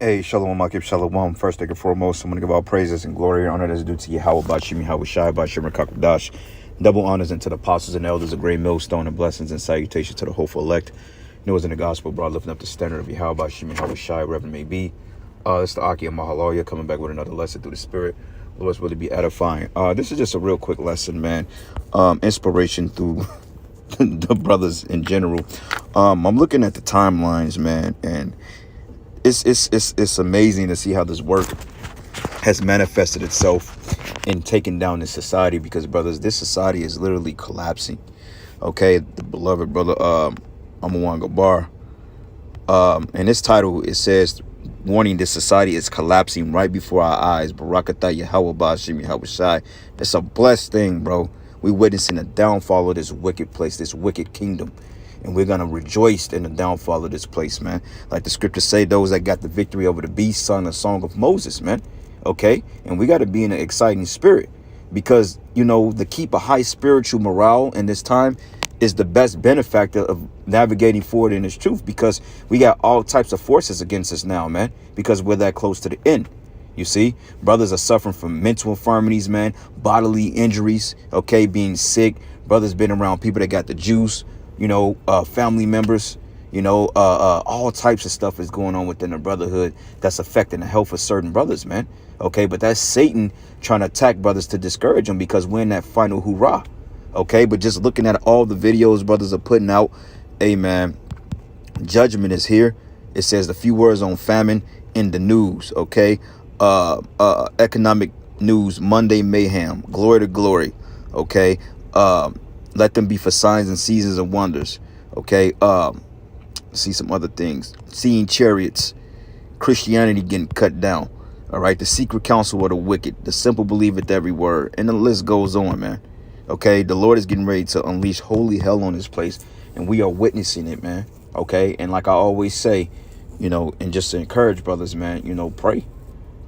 Hey, Shalom, Makib, Shalom. First and foremost, I'm going to give all praises and glory and honor that's due to Yahweh, Bashim, Yahweh Shai, Bashim, Rakakadash. Double honors unto the apostles and elders, a great millstone, and blessings and salutations to the hopeful elect. Noah's in the gospel, brought lifting up the standard of Yahweh, Bashim, Yahweh Shai, wherever it may be. It's the Aki and Mahaloya coming back with another lesson through the Spirit. Lord's really be edifying. This is just a real quick lesson, man. Inspiration through the brothers in general. I'm looking at the timelines, man, and it's amazing to see how this work has manifested itself in taking down this society, because brothers, this society is literally collapsing. Okay, the beloved brother Amawan Gabar, in this title it says, warning, this society is collapsing right before our eyes. Barakatah Yahweh Bashim Yahweh Shai. It's a blessed thing, bro. We witnessing the downfall of this wicked place, this wicked kingdom. And we're going to rejoice in the downfall of this place, man. Like the scriptures say, those that got the victory over the beast sung the song of Moses, man. Okay? And we got to be in an exciting spirit, because, you know, to keep a high spiritual morale in this time is the best benefactor of navigating forward in this truth, because we got all types of forces against us now, man, because we're that close to the end. You see, brothers are suffering from mental infirmities, man, bodily injuries, okay, being sick. Brothers been around people that got the juice, you know, family members, you know, all types of stuff is going on within the brotherhood that's affecting the health of certain brothers, man. Okay, but that's Satan trying to attack brothers to discourage them, because we're in that final hoorah. Okay, but just looking at all the videos brothers are putting out, hey, man, judgment is here. It says the few words on famine in the news. Okay, economic news, Monday mayhem, glory to glory. Okay, let them be for signs and seasons and wonders. Okay, see some other things. Seeing chariots, Christianity getting cut down. All right, the secret counsel of the wicked, the simple believeth every word, and the list goes on, man. Okay, the Lord is getting ready to unleash holy hell on this place, and we are witnessing it, man. Okay, and like I always say, you know, and just to encourage brothers, man, you know, pray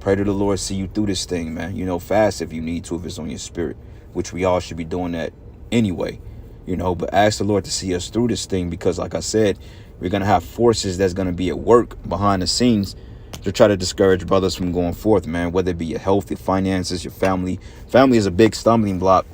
to the Lord, see you through this thing, man. You know, fast if you need to, if it's on your spirit, which we all should be doing that anyway, you know. But ask the Lord to see us through this thing, because like I said, we're gonna have forces that's gonna be at work behind the scenes to try to discourage brothers from going forth, man. Whether it be your health, your finances, your family. Family is a big stumbling block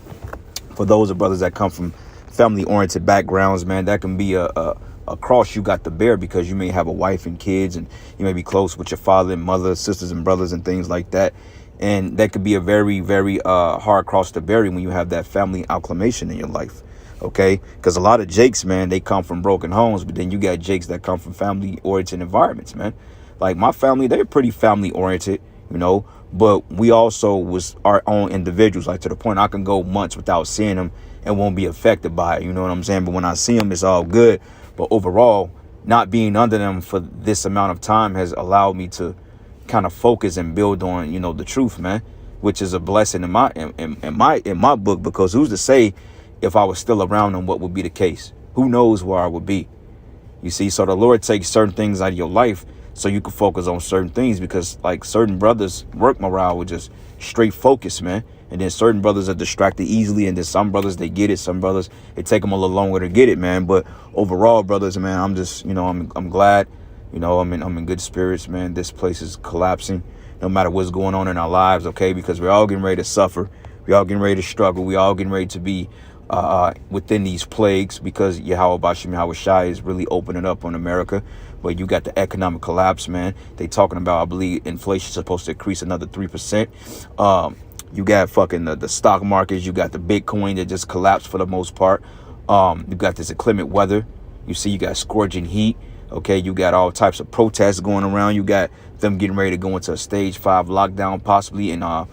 for those of brothers that come from family-oriented backgrounds, man. That can be a cross you got to bear, because you may have a wife and kids, and you may be close with your father and mother, sisters and brothers and things like that. And that could be a very, very hard cross to bear when you have that family acclamation in your life. Okay, because a lot of Jakes, man, they come from broken homes, but then you got Jakes that come from family-oriented environments, man. Like my family, they're pretty family-oriented, you know, but we also was our own individuals, like to the point I can go months without seeing them and won't be affected by it. You know what I'm saying? But when I see them, it's all good. But overall, not being under them for this amount of time has allowed me to kind of focus and build on, you know, the truth, man, which is a blessing in my book, because who's to say if I was still around them, what would be the case? Who knows where I would be? You see, so the Lord takes certain things out of your life so you can focus on certain things, because like certain brothers work morale with just straight focus, man. And then certain brothers are distracted easily, and then some brothers, they get it. Some brothers, it take them a little longer to get it, man. But overall, brothers, man, I'm just, you know, I'm glad, you know, I'm in good spirits, man. This place is collapsing, no matter what's going on in our lives, okay? Because we're all getting ready to suffer. We all getting ready to struggle. We all getting ready to be within these plagues, because Yahweh Bashim Yahweh Shai is really opening up on America. But you got the economic collapse, man. They talking about, I believe, inflation supposed to increase another 3%. You got fucking the stock markets. You got the Bitcoin that just collapsed for the most part. You got this inclement weather. You see, you got scorching heat. Okay, you got all types of protests going around. You got them getting ready to go into a stage 5 lockdown, possibly in I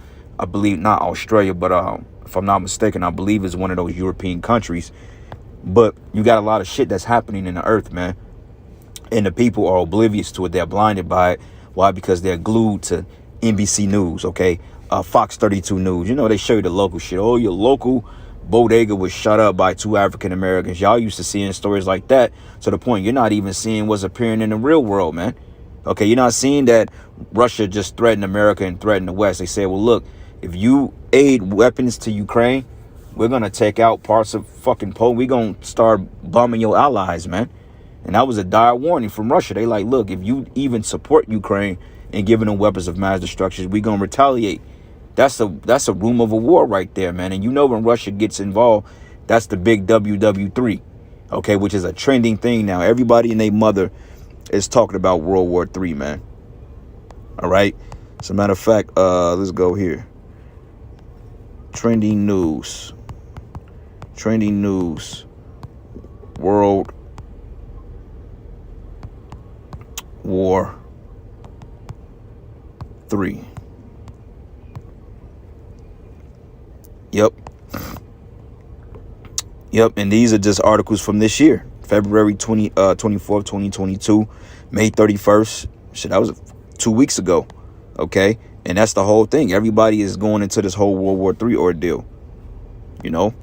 believe not Australia, but if I'm not mistaken, I believe it's one of those European countries. But you got a lot of shit that's happening in the earth, man. And the people are oblivious to it. They're blinded by it. Why? Because they're glued to NBC News, okay? Fox 32 News. You know, they show you the local shit. Oh, your local bodega was shut up by 2 African Americans. Y'all used to seeing stories like that, to the point you're not even seeing what's appearing in the real world, man. Okay, you're not seeing that Russia just threatened America and threatened the West. They say, well, look, if you aid weapons to Ukraine, we're going to take out parts of fucking Poland. We're going to start bombing your allies, man. And that was a dire warning from Russia. They like, look, if you even support Ukraine, and giving them weapons of mass destruction, we gonna retaliate. That's a room of a war right there, man. And you know when Russia gets involved, that's the big WW3, okay, which is a trending thing now. Everybody and their mother is talking about World War III, man. All right. As a matter of fact, let's go here. Trending news. World War III. Yep. And these are just articles from this year. February 24th, 2022, May 31st. Shit, that was 2 weeks ago. Okay. And that's the whole thing. Everybody is going into this whole World War III ordeal. You know?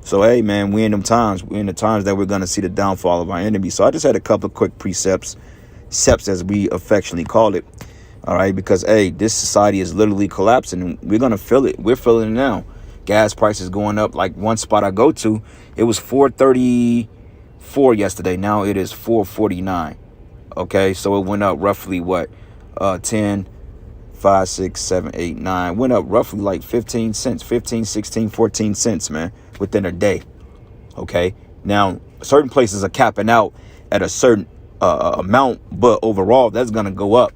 So, hey, man, we're in them times. We're in the times that we're going to see the downfall of our enemy. So I just had a couple of quick precepts, SEPs as we affectionately call it. All right. Because, hey, this society is literally collapsing. And we're going to feel it. We're feeling it now. Gas prices going up. Like one spot I go to, it was $4.34 yesterday. Now it is $4.49. Okay. So it went up roughly what? 10, 5, 6, 7, 8, 9. Went up roughly like 15 cents, 15, 16, 14 cents, man, within a day. Okay. Now, certain places are capping out at a certain amount, but overall, that's going to go up.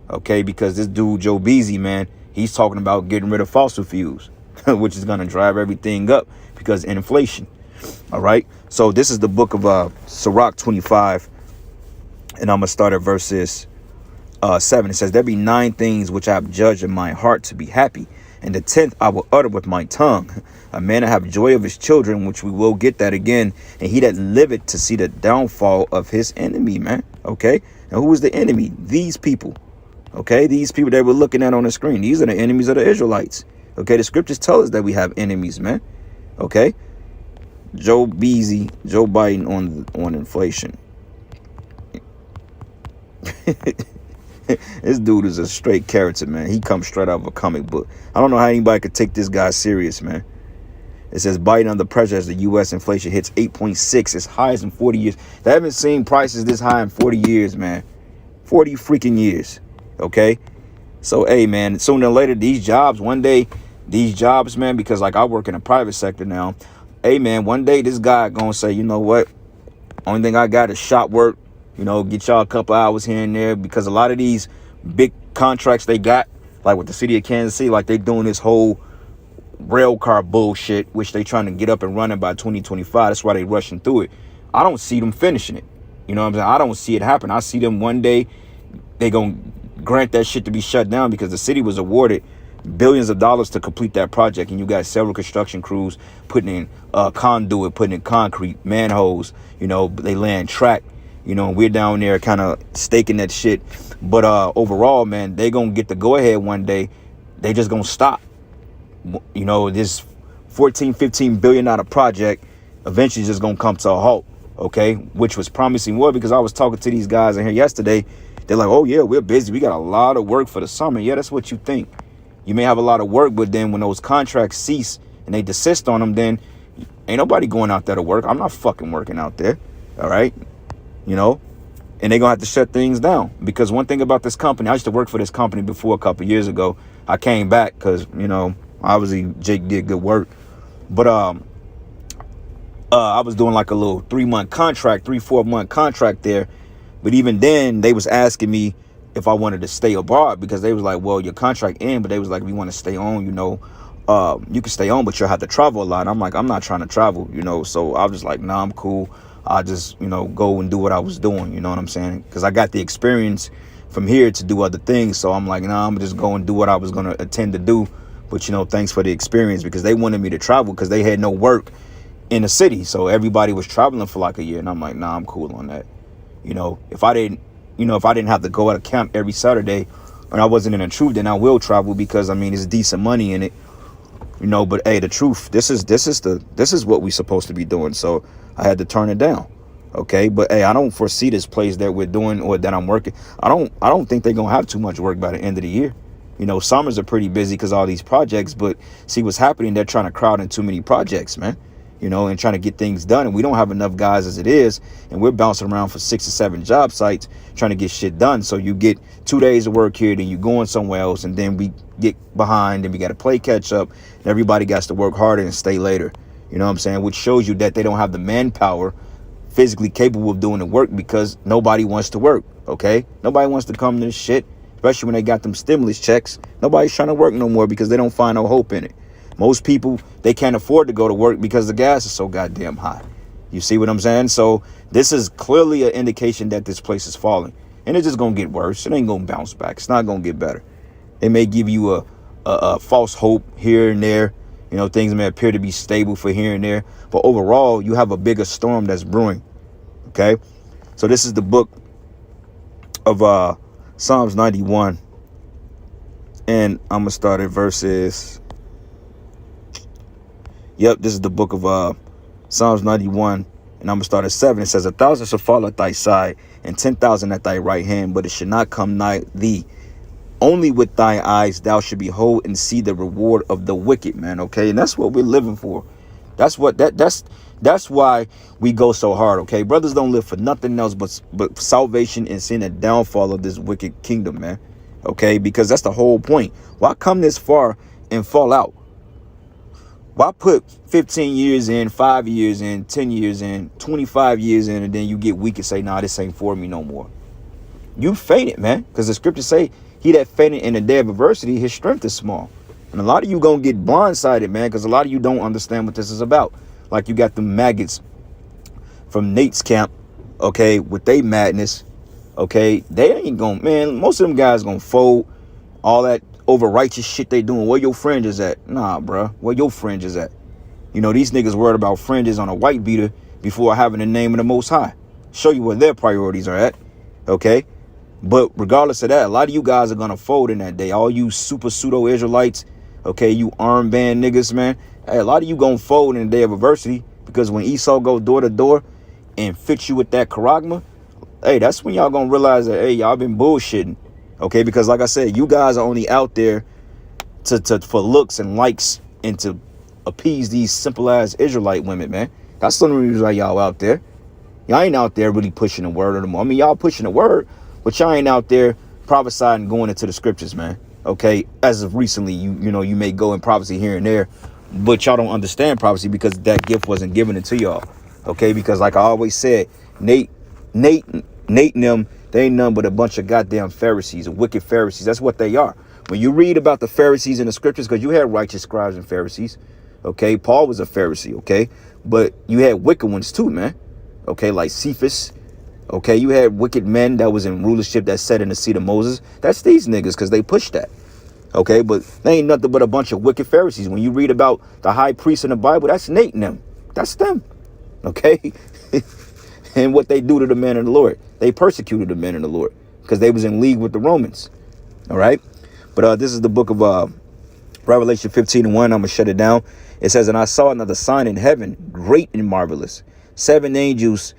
Okay. Because this dude, Joe Beasy, man, he's talking about getting rid of fossil fuels, which is going to drive everything up because of inflation. All right. So this is the book of Sirach 25. And I'm going to start at verses 7. It says, there be 9 things which I have judged in my heart to be happy, and the 10th I will utter with my tongue. A man to have joy of his children, which we will get that again, and he that liveth to see the downfall of his enemy, man. Okay. And who is the enemy? These people. Okay. These people that we're looking at on the screen. These are the enemies of the Israelites. Okay. The scriptures tell us that we have enemies, man. Okay. Joe Biden on inflation. This dude is a straight character, man. He comes straight out of a comic book. I don't know how anybody could take this guy serious, man. It says Biden under pressure as the U.S. inflation hits 8.6, its highest in 40 years. They haven't seen prices this high in 40 years, man. 40 freaking years. Okay. So, hey, man, sooner or later, these jobs, man, because like I work in the private sector now. Hey, man, one day this guy gonna say, you know what? Only thing I got is shop work. You know, get y'all a couple hours here and there, because a lot of these big contracts they got, like with the city of Kansas City, like they doing this whole rail car bullshit, which they trying to get up and running by 2025. That's why they rushing through it. I don't see them finishing it. You know what I'm saying? I don't see it happen. I see them one day, they gonna grant that shit to be shut down because the city was awarded billions of dollars to complete that project. And you got several construction crews putting in conduit, putting in concrete, manholes, you know, they laying track. You know, we're down there kind of staking that shit. But overall, man, they going to get the go ahead one day. They just going to stop. You know, this $14-15 billion project eventually just going to come to a halt. OK, which was promising more because I was talking to these guys in here yesterday. They're like, oh, yeah, we're busy. We got a lot of work for the summer. Yeah, that's what you think. You may have a lot of work, but then when those contracts cease and they desist on them, then ain't nobody going out there to work. I'm not fucking working out there. All right. You know, and they're going to have to shut things down because one thing about this company, I used to work for this company before a couple of years ago. I came back because, you know, obviously Jake did good work. But I was doing like a little 3-4-month contract there. But even then they was asking me if I wanted to stay abroad because they was like, well, your contract in. But they was like, if you want to stay on, you know, you can stay on, but you'll have to travel a lot. I'm like, I'm not trying to travel, you know. So I was just like, nah, I'm cool. I just, you know, go and do what I was doing. You know what I'm saying? Because I got the experience from here to do other things. So I'm like, nah, I'm just go and do what I was going to intend to do. But, you know, thanks for the experience because they wanted me to travel because they had no work in the city. So everybody was traveling for like a year. And I'm like, nah, I'm cool on that. You know, if I didn't have to go out of camp every Saturday and I wasn't in the truth, then I will travel because, I mean, it's decent money in it. You know, but hey, the truth, this is what we're supposed to be doing. So I had to turn it down. Okay. But hey, I don't foresee this place that we're doing or that I'm working. I don't think they're going to have too much work by the end of the year. You know, summers are pretty busy because all these projects, but see what's happening. They're trying to crowd in too many projects, man. you know, and trying to get things done. And we don't have enough guys as it is. And we're bouncing around for 6 or 7 job sites trying to get shit done. So you get 2 days of work here, then you going somewhere else, and then we get behind and we got to play catch up. And everybody got to work harder and stay later. You know what I'm saying? Which shows you that they don't have the manpower physically capable of doing the work because nobody wants to work. Okay? Nobody wants to come to this shit, especially when they got them stimulus checks. Nobody's trying to work no more because they don't find no hope in it. Most people, they can't afford to go to work because the gas is so goddamn high. You see what I'm saying? So this is clearly an indication that this place is falling. And it's just going to get worse. It ain't going to bounce back. It's not going to get better. It may give you a false hope here and there. You know, things may appear to be stable for here and there. But overall, you have a bigger storm that's brewing. Okay? So this is the book of Psalms 91. And I'm going to start at verses... Yep, this is the book of Psalms 91, and I'm going to start at 7. It says, 1,000 shall fall at thy side, and 10,000 at thy right hand, but it shall not come nigh thee. Only with thy eyes thou shalt behold and see the reward of the wicked, man, okay? And that's what we're living for. That's why we go so hard, okay? Brothers don't live for nothing else but salvation and seeing the downfall of this wicked kingdom, man, okay? Because that's the whole point. Why come this far and fall out? Why put 15 years in, 5 years in, 10 years in, 25 years in, and then you get weak and say, nah, this ain't for me no more? You fainted, man, because the scriptures say, he that fainted in the day of adversity, his strength is small. And a lot of you going to get blindsided, man, because a lot of you don't understand what this is about. Like you got the maggots from Nate's camp, okay, with they madness, okay? They ain't going to, man, most of them guys going to fold all that over righteous shit they doing. Where your fringes at? Nah, bruh. Where your fringes at? You know, these niggas worried about fringes on a white beater before having the name of the Most High. Show you where their priorities are at. Okay? But regardless of that, a lot of you guys are going to fold in that day. All you super pseudo-Israelites, okay, you armband niggas, man. Hey, a lot of you going to fold in the day of adversity because when Esau go door to door and fix you with that charagma, hey, that's when y'all going to realize that, hey, y'all been bullshitting. Okay, because like I said, you guys are only out there for looks and likes and to appease these simple ass Israelite women, man. That's the only reason why y'all out there. Y'all ain't out there really pushing the word anymore. I mean, y'all pushing the word, but y'all ain't out there prophesying going into the scriptures, man. Okay, as of recently, you know, you may go in prophecy here and there, but y'all don't understand prophecy because that gift wasn't given to y'all. Okay, because like I always said, Nate and them, they ain't nothing but a bunch of goddamn Pharisees, wicked Pharisees. That's what they are. When you read about the Pharisees in the scriptures, because you had righteous scribes and Pharisees, okay? Paul was a Pharisee, okay? But you had wicked ones too, man. Okay, like Cephas. Okay, you had wicked men that was in rulership that sat in the seat of Moses. That's these niggas because they pushed that. Okay, but they ain't nothing but a bunch of wicked Pharisees. When you read about the high priest in the Bible, that's Nate and them. That's them. Okay? And what they do to the men of the Lord. They persecuted the men of the Lord because they was in league with the Romans. All right. But this is the book of Revelation 15:1. I'm going to shut it down. It says, and I saw another sign in heaven, great and marvelous. 7 angels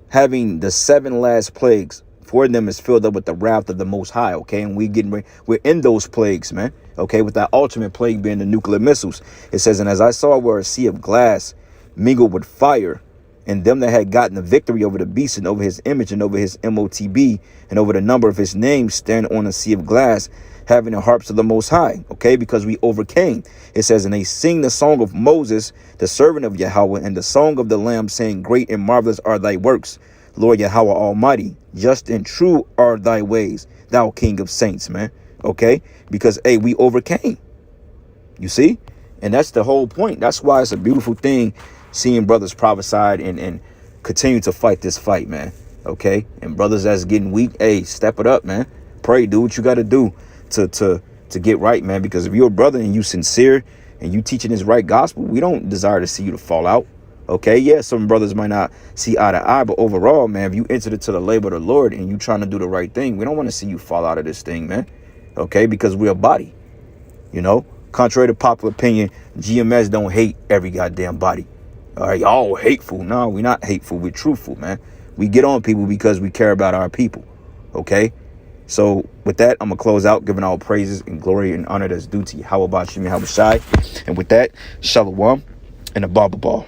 having the 7 last plagues. 4 of them is filled up with the wrath of the Most High. OK, and we're in those plagues, man. OK, with that ultimate plague being the nuclear missiles. It says, and as I saw where a sea of glass mingled with fire, and them that had gotten the victory over the beast and over his image and over his MOTB and over the number of his names stand on a sea of glass, having the harps of the Most High. Okay, because we overcame. It says, and they sing the song of Moses, the servant of Yahweh, and the song of the Lamb, saying, great and marvelous are thy works, Lord Yahweh Almighty. Just and true are thy ways, thou King of saints, man. Okay, because, hey, we overcame. You see? And that's the whole point. That's why it's a beautiful thing seeing brothers prophesied and continue to fight this fight, man. Okay? And brothers that's getting weak, hey, step it up, man. Pray, do what you got to do to get right, man. Because if you're a brother and you sincere and you teaching this right gospel, we don't desire to see you to fall out. Okay? Yeah, some brothers might not see eye to eye, but overall, man, if you entered into the labor of the Lord and you trying to do the right thing, we don't want to see you fall out of this thing, man. Okay? Because we're a body, you know? Contrary to popular opinion, GMS don't hate every goddamn body. All right, y'all hateful. No, we're not hateful. We're truthful, man. We get on people because we care about our people. Okay? So with that, I'm going to close out, giving all praises and glory and honor that's due to Yahweh Bashim Yahweh Shai. And with that, Shalom and a Baba Ball.